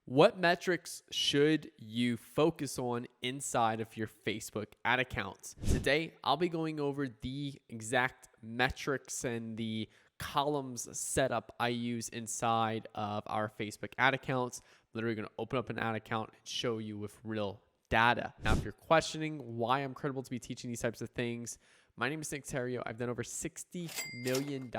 What metrics should you focus on inside of your Facebook ad accounts? Today, I'll be going over the exact metrics and the columns setup I use inside of our Facebook ad accounts. I'm literally going to open up an ad account and show you with real data. Now, if you're questioning why I'm credible to be teaching these types of things, my name is Nick Theriot. I've done over $60 million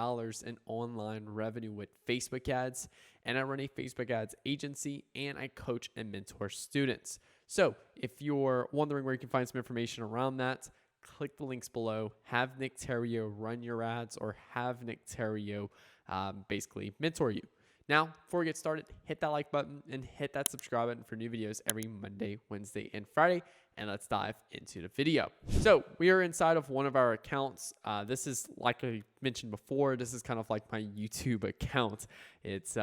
in online revenue with Facebook ads, and I run a Facebook ads agency, and I coach and mentor students. So if you're wondering where you can find some information around that, click the links below. Have Nick Theriot run your ads, or have Nick Theriot basically mentor you. Now, before we get started, hit that like button and hit that subscribe button for new videos every Monday, Wednesday, and Friday. And let's dive into the video. So we are inside of one of our accounts. This is, like I mentioned before, this is kind of like my YouTube account. It's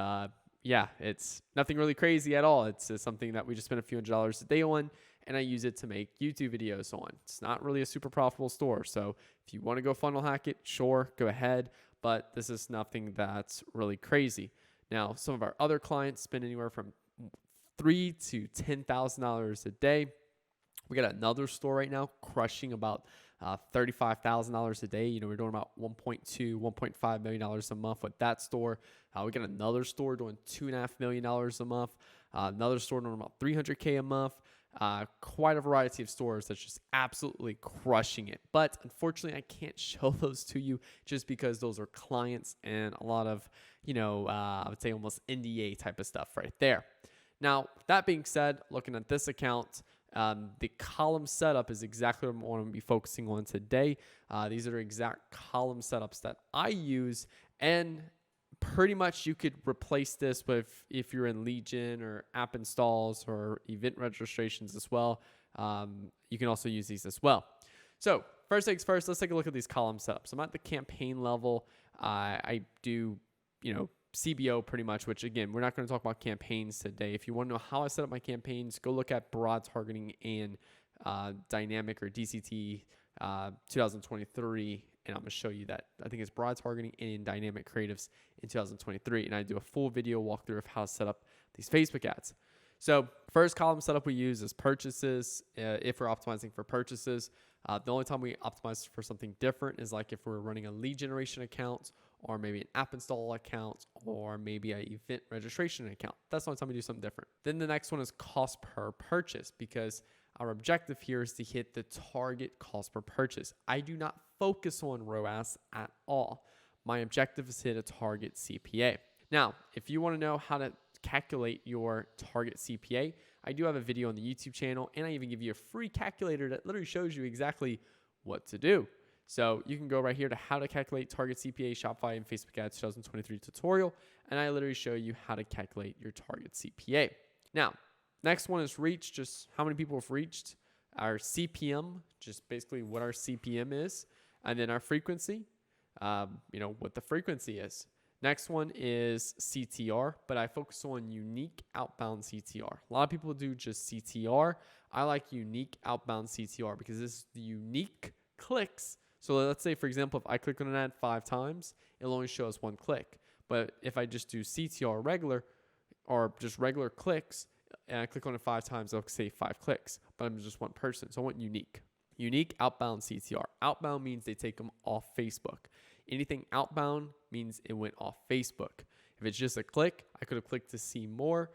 it's nothing really crazy at all. It's something that we just spend a few $100s a day on, and I use it to make YouTube videos on. It's not really a super profitable store. So if you want to go funnel hack it, sure, go ahead. But this is nothing that's really crazy. Now, some of our other clients spend anywhere from $3,000 to $10,000 a day. We got another store right now crushing about $35,000 a day. We're doing about $1.2, $1.5 million a month with that store. We got another store doing $2.5 million a month. Another store doing about $300K a month. Quite a variety of stores that's just absolutely crushing it. But unfortunately, I can't show those to you just because those are clients and a lot of, I would say almost NDA type of stuff right there. Now, that being said, looking at this account, the column setup is exactly what I want to be focusing on today. These are exact column setups that I use, and pretty much you could replace this with if you're in lead gen or app installs or event registrations as well. You can also use these as well. So first things first, let's take a look at these column setups. I'm at the campaign level. I do, CBO pretty much, which again, we're not going to talk about campaigns today. If you want to know how I set up my campaigns, go look at broad targeting and dynamic or DCT 2023. And I'm going to show you that. I think it's broad targeting and dynamic creatives in 2023. And I do a full video walkthrough of how to set up these Facebook ads. So first column setup we use is purchases. If we're optimizing for purchases, the only time we optimize for something different is like if we're running a lead generation account, or maybe an app install account, or maybe an event registration account. That's the only time we do something different. Then the next one is cost per purchase, because our objective here is to hit the target cost per purchase. I do not focus on ROAS at all. My objective is to hit a target CPA. Now, if you want to know how to calculate your target CPA, I do have a video on the YouTube channel, and I even give you a free calculator that literally shows you exactly what to do. So you can go right here to how to calculate target CPA, Shopify and Facebook ads 2023 tutorial. And I literally show you how to calculate your target CPA. Now, next one is reach, just how many people have reached. Our CPM, just basically what our CPM is. And then our frequency, what the frequency is. Next one is CTR, but I focus on unique outbound CTR. A lot of people do just CTR. I like unique outbound CTR because this is the unique clicks. So let's say, for example, if I click on an ad 5 times, it'll only show us 1 click. But if I just do CTR regular, or just regular clicks, and I click on it 5 times, it'll say 5 clicks. But I'm just one person, so I want unique. Unique outbound CTR. Outbound means they take them off Facebook. Anything outbound means it went off Facebook. If it's just a click, I could have clicked to see more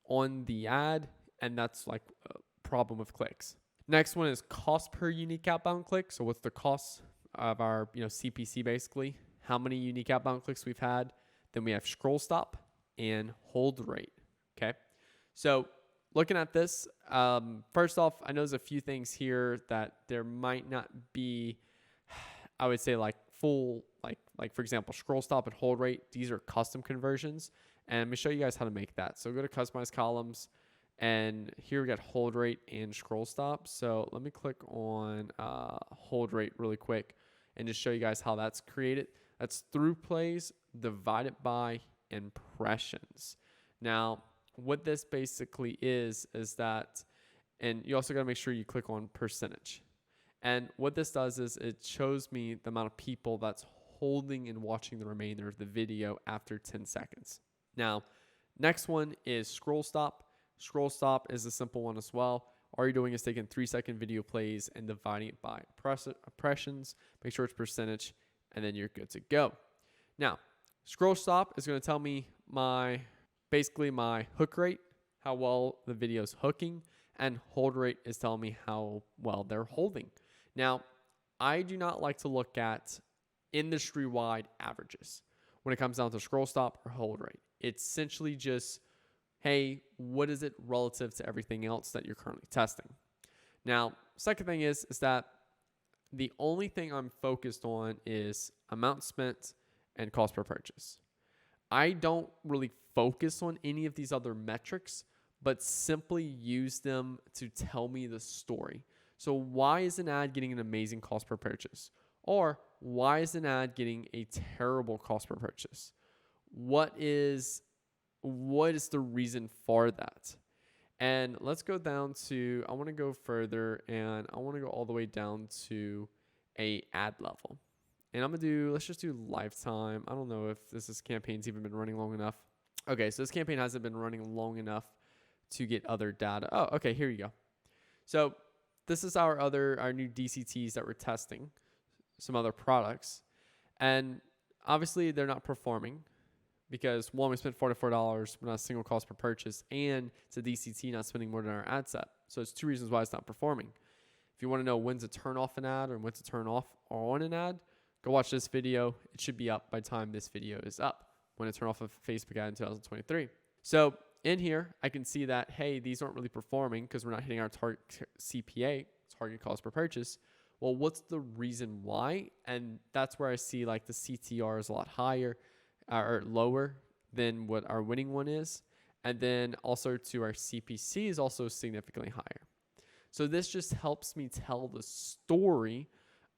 on the ad, and that's like a problem with clicks. Next one is cost per unique outbound click. So what's the cost of our CPC basically? How many unique outbound clicks we've had. Then we have scroll stop and hold rate. Okay. So looking at this, first off, I know there's a few things here that there might not be, I would say like full, like for example, scroll stop and hold rate. These are custom conversions. And I'm going to show you guys how to make that. So go to customize columns. And here we got hold rate and scroll stop. So let me click on hold rate really quick and just show you guys how that's created. That's through plays divided by impressions. Now, what this basically is that, and you also got to make sure you click on percentage. And what this does is it shows me the amount of people that's holding and watching the remainder of the video after 10 seconds. Now, next one is scroll stop. Scroll stop is a simple one as well. All you're doing is taking 3-second video plays and dividing it by impressions. Make sure it's percentage, and then you're good to go. Now, scroll stop is going to tell me basically my hook rate, how well the video is hooking, and hold rate is telling me how well they're holding. Now, I do not like to look at industry-wide averages when it comes down to scroll stop or hold rate. It's essentially just, hey, what is it relative to everything else that you're currently testing? Now, second thing is that the only thing I'm focused on is amount spent and cost per purchase. I don't really focus on any of these other metrics, but simply use them to tell me the story. So why is an ad getting an amazing cost per purchase? Or why is an ad getting a terrible cost per purchase? What is the reason for that? And let's go down to, I want to go further, and I want to go all the way down to a ad level. And let's just do lifetime. I don't know if this campaign's even been running long enough. Okay, so this campaign hasn't been running long enough to get other data. Oh, okay, here you go. So this is our new DCTs that we're testing, some other products. And obviously they're not performing because one, we spent $44, we're not a single cost per purchase, and it's a DCT not spending more than our ad set. So it's two reasons why it's not performing. If you want to know when to turn off an ad or when to turn off or on an ad, go watch this video. It should be up by the time this video is up, when to turn off a Facebook ad in 2023. So in here, I can see that, hey, these aren't really performing because we're not hitting our target CPA, target cost per purchase. Well, what's the reason why? And that's where I see like the CTR is a lot higher or lower than what our winning one is. And then also to our CPC is also significantly higher. So this just helps me tell the story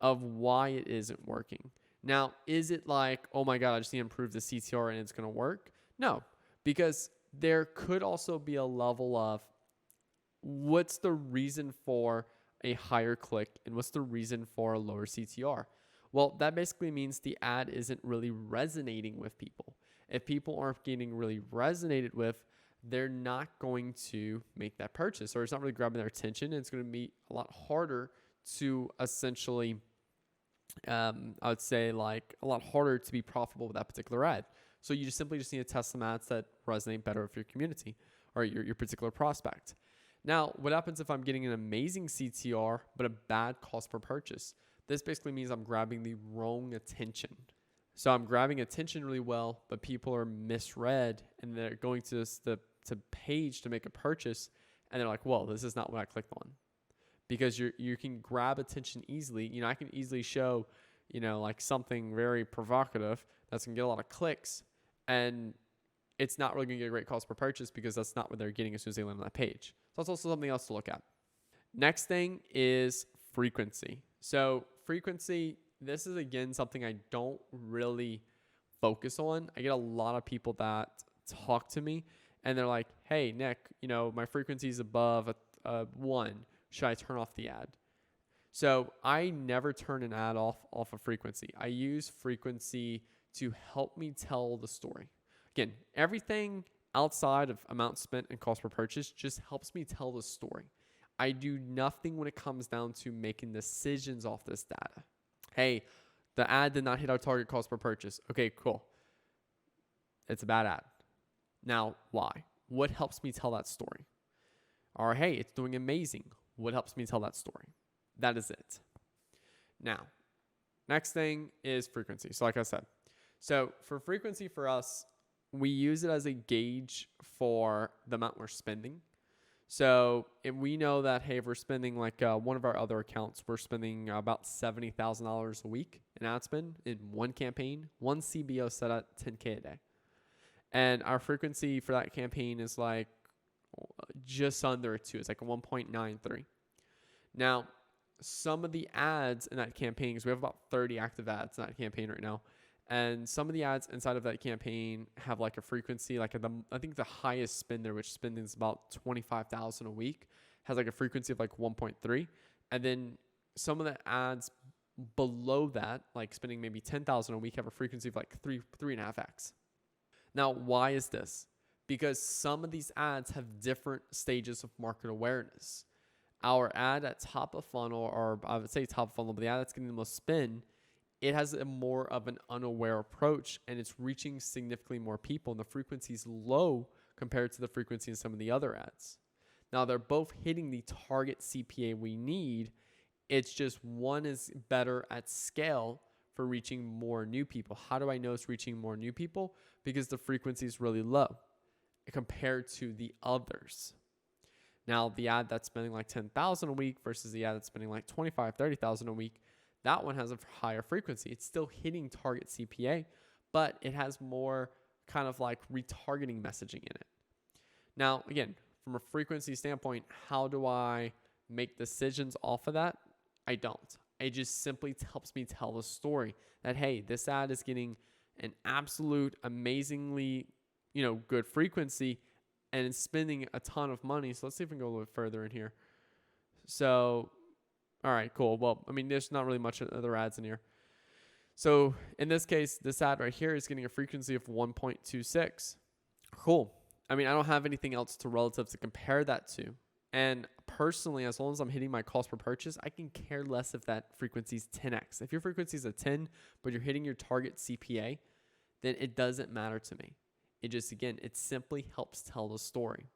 of why it isn't working. Now, is it like, oh my God, I just need to improve the CTR and it's going to work? No, because there could also be a level of what's the reason for a higher click and what's the reason for a lower CTR? Well, that basically means the ad isn't really resonating with people. If people aren't getting really resonated with, they're not going to make that purchase, or it's not really grabbing their attention. And it's going to be a lot harder to essentially, I would say like a lot harder to be profitable with that particular ad. So you just need to test some ads that resonate better with your community or your particular prospect. Now, what happens if I'm getting an amazing CTR but a bad cost per purchase? This basically means I'm grabbing the wrong attention. So I'm grabbing attention really well, but people are misread and they're going to the page to make a purchase, and they're like, "Whoa, this is not what I clicked on." Because you can grab attention easily. You know, I can easily show, you know, like something very provocative that's gonna get a lot of clicks, and it's not really gonna get a great cost per purchase because that's not what they're getting as soon as they land on that page. So that's also something else to look at. Next thing is frequency. So frequency, this is again something I don't really focus on. I get a lot of people that talk to me and they're like, "Hey, Nick, you know, my frequency is above a 1. Should I turn off the ad?" So I never turn an ad off of frequency. I use frequency to help me tell the story. Again, everything outside of amount spent and cost per purchase just helps me tell the story. I do nothing when it comes down to making decisions off this data. Hey, the ad did not hit our target cost per purchase. Okay, cool. It's a bad ad. Now, why? What helps me tell that story? Or, hey, it's doing amazing. What helps me tell that story? That is it. Now, next thing is frequency. So like I said, so for frequency for us, we use it as a gauge for the amount we're spending. So if we know that, hey, if we're spending like one of our other accounts, we're spending about $70,000 a week in ad spend in one campaign, one CBO set at $10K a day. And our frequency for that campaign is like just under a 2. It's like a 1.93. Now, some of the ads in that campaign, because we have about 30 active ads in that campaign right now, and some of the ads inside of that campaign have like a frequency, like I think the highest spender, which spending is about $25,000 a week, has like a frequency of like 1.3. And then some of the ads below that, like spending maybe $10,000 a week, have a frequency of like 3.5x. Now, why is this? because some of these ads have different stages of market awareness. Our ad at top of funnel, or I would say top of funnel, but the ad that's getting the most spin, it has a more of an unaware approach, and it's reaching significantly more people, and the frequency is low compared to the frequency in some of the other ads. Now, they're both hitting the target CPA we need. It's just one is better at scale for reaching more new people. How do I know it's reaching more new people? Because the frequency is really low compared to the others. Now, the ad that's spending like 10,000 a week versus the ad that's spending like 25, 30,000 a week, that one has a higher frequency. It's still hitting target CPA, but it has more kind of like retargeting messaging in it. Now, again, from a frequency standpoint, how do I make decisions off of that? I don't. It just simply helps me tell the story that, hey, this ad is getting an absolute amazingly, good frequency and it's spending a ton of money. So let's see if we can go a little bit further in here. So, all right, cool. Well, I mean, there's not really much other ads in here. So in this case, this ad right here is getting a frequency of 1.26. Cool. I mean, I don't have anything else relative to compare that to. And personally, as long as I'm hitting my cost per purchase, I can care less if that frequency is 10x. If your frequency is a 10, but you're hitting your target CPA, then it doesn't matter to me. It just, again, it simply helps tell the story.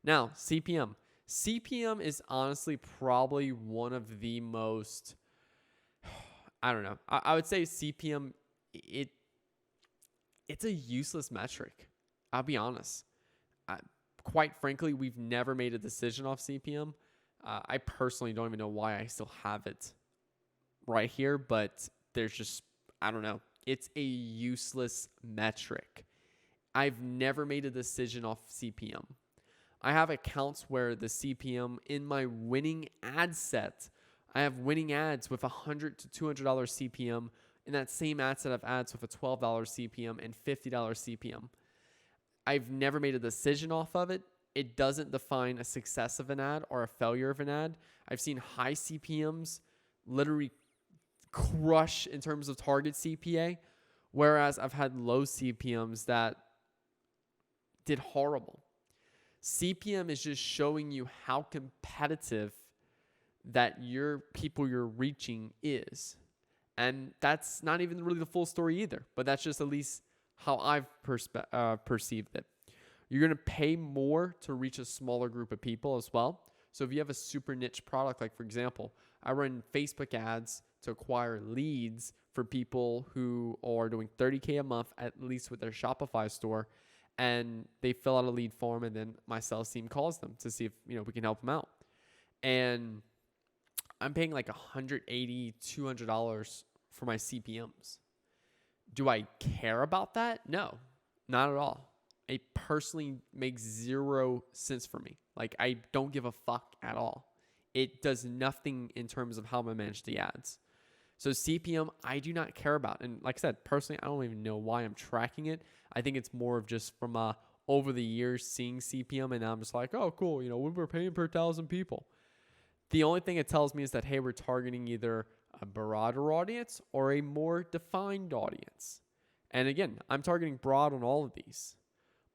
Now, CPM. CPM is honestly probably one of the most, I don't know. I would say CPM, it's a useless metric. I'll be honest. Quite frankly, we've never made a decision off CPM. I personally don't even know why I still have it right here, but there's just, I don't know. It's a useless metric. I've never made a decision off CPM. I have accounts where the CPM in my winning ad set, I have winning ads with $100 to $200 CPM. In that same ad set, I have ads with a $12 CPM and $50 CPM. I've never made a decision off of it. It doesn't define a success of an ad or a failure of an ad. I've seen high CPMs literally crush in terms of target CPA, whereas I've had low CPMs that did horrible. CPM is just showing you how competitive that your people you're reaching is. And that's not even really the full story either, but that's just at least how I've perceived it. You're going to pay more to reach a smaller group of people as well. So if you have a super niche product, like for example, I run Facebook ads to acquire leads for people who are doing $30K a month, at least with their Shopify store, and they fill out a lead form, and then my sales team calls them to see if we can help them out. And I'm paying like $180, $200 for my CPMs. Do I care about that? No, not at all. It personally makes 0 sense for me. Like, I don't give a fuck at all. It does nothing in terms of how I'm going to manage the ads. So CPM, I do not care about. And like I said, personally, I don't even know why I'm tracking it. I think it's more of just from over the years seeing CPM, and now I'm just like, oh, cool. We were paying per 1,000 people. The only thing it tells me is that, hey, we're targeting either a broader audience or a more defined audience. And again, I'm targeting broad on all of these,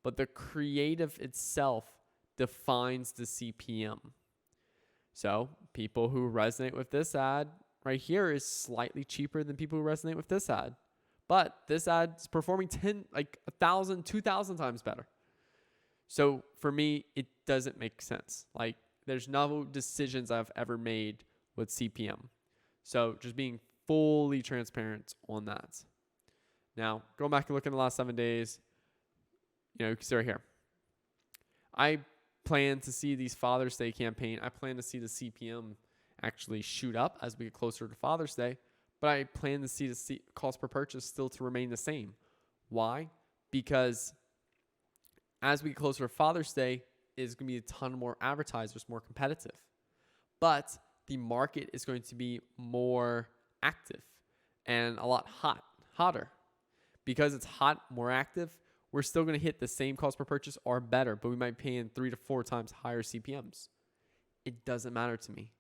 but the creative itself defines the CPM. So people who resonate with this ad right here is slightly cheaper than people who resonate with this ad. But this ad is performing 1,000, 2,000 times better. So for me, it doesn't make sense. Like, there's no decisions I've ever made with CPM. So just being fully transparent on that. Now, going back and looking at the last 7 days, you can see right here. I plan to see these Father's Day campaign. I plan to see the CPM actually shoot up as we get closer to Father's Day. But I plan to see the cost per purchase still to remain the same. Why? Because as we get closer to Father's Day, is going to be a ton more advertisers, more competitive. But the market is going to be more active and a lot hotter. Because it's hot, more active, we're still going to hit the same cost per purchase or better, but we might pay in 3 to 4 times higher CPMs. It doesn't matter to me.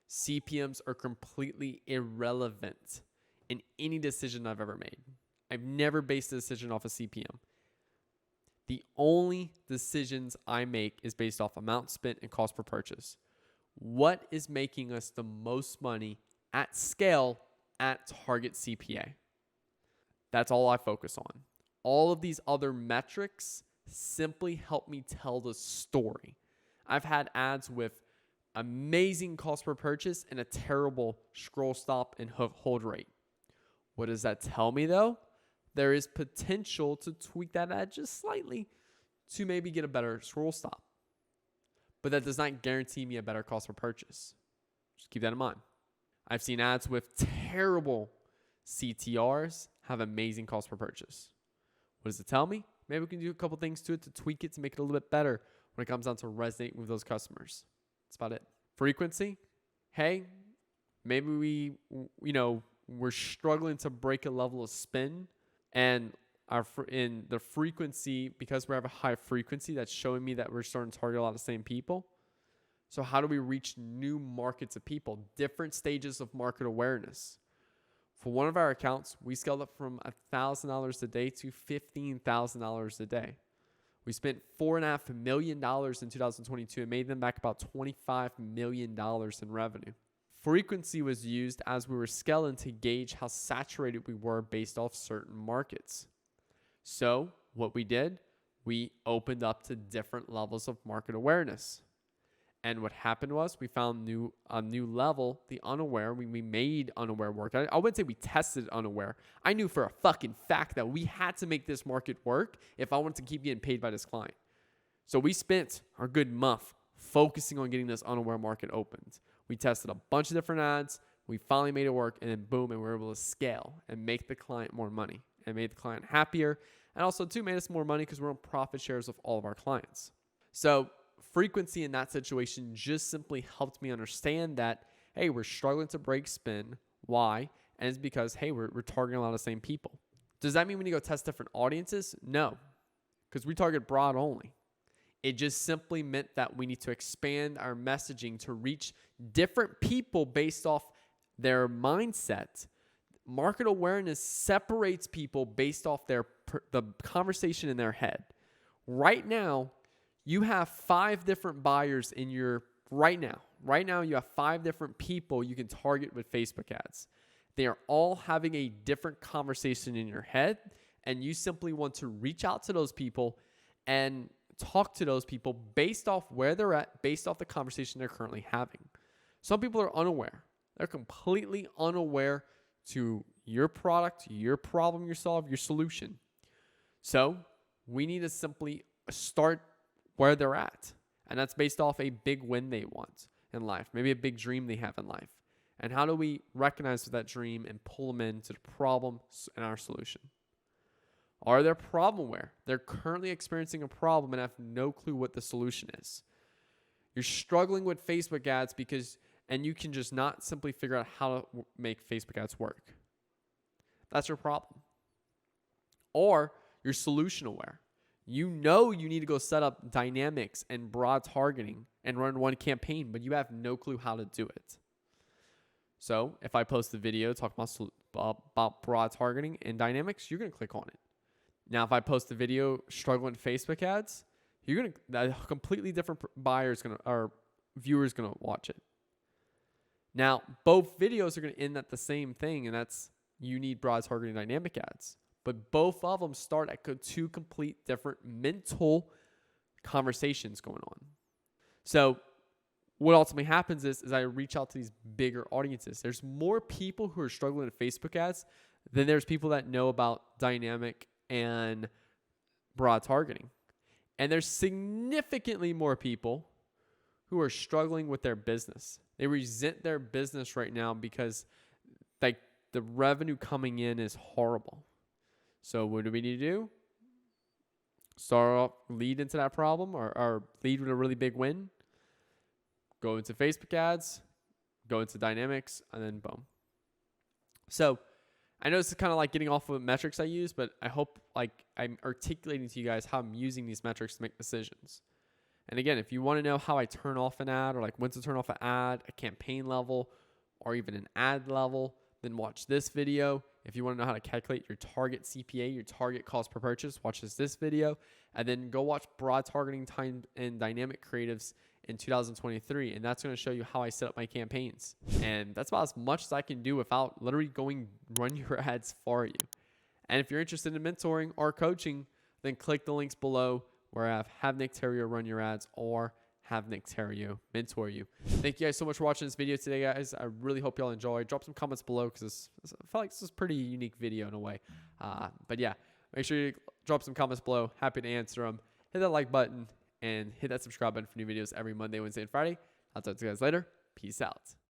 CPMs are completely irrelevant in any decision I've ever made. I've never based a decision off of CPM. The only decisions I make is based off amount spent and cost per purchase. What is making us the most money at scale at target CPA? That's all I focus on. All of these other metrics simply help me tell the story. I've had ads with amazing cost per purchase and a terrible scroll stop and hold rate. What does that tell me though? There is potential to tweak that ad just slightly to maybe get a better scroll stop. But that does not guarantee me a better cost per purchase. Just keep that in mind. I've seen ads with terrible CTRs have amazing cost per purchase. What does it tell me? Maybe we can do a couple things to it to tweak it to make it a little bit better when it comes down to resonate with those customers. That's about it. Frequency. Hey, maybe we're struggling to break a level of spin, and in the frequency, because we have a high frequency, that's showing me that we're starting to target a lot of the same people. So how do we reach new markets of people, different stages of market awareness? For one of our accounts, we scaled up from $1,000 a day to $15,000 a day. We spent $4.5 million in 2022 and made them back about $25 million in revenue. Frequency was used as we were scaling to gauge how saturated we were based off certain markets. So what we did, we opened up to different levels of market awareness. And what happened was we found a new level, the unaware. We made unaware work. I wouldn't say we tested unaware. I knew for a fucking fact that we had to make this market work if I wanted to keep getting paid by this client. So we spent our good month focusing on getting this unaware market opened. We tested a bunch of different ads. We finally made it work, and then boom, and we were able to scale and make the client more money and made the client happier. And also, too, made us more money because we're on profit shares of all of our clients. So frequency in that situation just simply helped me understand that, hey, we're struggling to break spin. Why? And it's because, hey, we're targeting a lot of the same people. Does that mean we need to go test different audiences? No, because we target broad only. It just simply meant that we need to expand our messaging to reach different people based off their mindset. Market awareness separates people based off the conversation in their head. Right now, you have 5 different buyers in your, right now you have 5 different people you can target with Facebook ads. They are all having a different conversation in your head, and you simply want to reach out to those people and talk to those people based off where they're at, based off the conversation they're currently having. Some people are unaware. They're completely unaware to your product, your problem you solve, your solution. So we need to simply start where they're at. And that's based off a big win they want in life, maybe a big dream they have in life. And how do we recognize that dream and pull them into the problem and our solution? Are they problem aware? They're currently experiencing a problem and have no clue what the solution is. You're struggling with Facebook ads and you can just not simply figure out how to make Facebook ads work. That's your problem. Or you're solution aware. You know you need to go set up dynamics and broad targeting and run one campaign, but you have no clue how to do it. So if I post a video talking about broad targeting and dynamics, you're going to click on it. Now, if I post a video struggling with Facebook ads, a completely different viewer is going to watch it. Now, both videos are going to end at the same thing, and that's you need broad targeting dynamic ads. But both of them start at 2 complete different mental conversations going on. So what ultimately happens is I reach out to these bigger audiences. There's more people who are struggling with Facebook ads than there's people that know about dynamic and broad targeting. And there's significantly more people who are struggling with their business. They resent their business right now because the revenue coming in is horrible. So what do we need to do? Start off, lead into that problem or lead with a really big win. Go into Facebook ads, go into dynamics, and then boom. So I know this is kind of like getting off of the metrics I use, but I hope I'm articulating to you guys how I'm using these metrics to make decisions. And again, if you want to know how I turn off an ad or when to turn off an ad, a campaign level, or even an ad level, then watch this video. if you want to know how to calculate your target CPA, your target cost per purchase, watch this video, and then go watch broad targeting time and dynamic creatives in 2023, and that's going to show you how I set up my campaigns. And that's about as much as I can do without literally going run your ads for you. And if you're interested in mentoring or coaching, then click the links below where I have Nick Theriot run your ads or have Nick Theriot mentor you. Thank you guys so much for watching this video today, guys. I really hope y'all enjoy. Drop some comments below because I felt like this is a pretty unique video in a way. But yeah, make sure you drop some comments below. Happy to answer them. Hit that like button and hit that subscribe button for new videos every Monday, Wednesday, and Friday. I'll talk to you guys later. Peace out.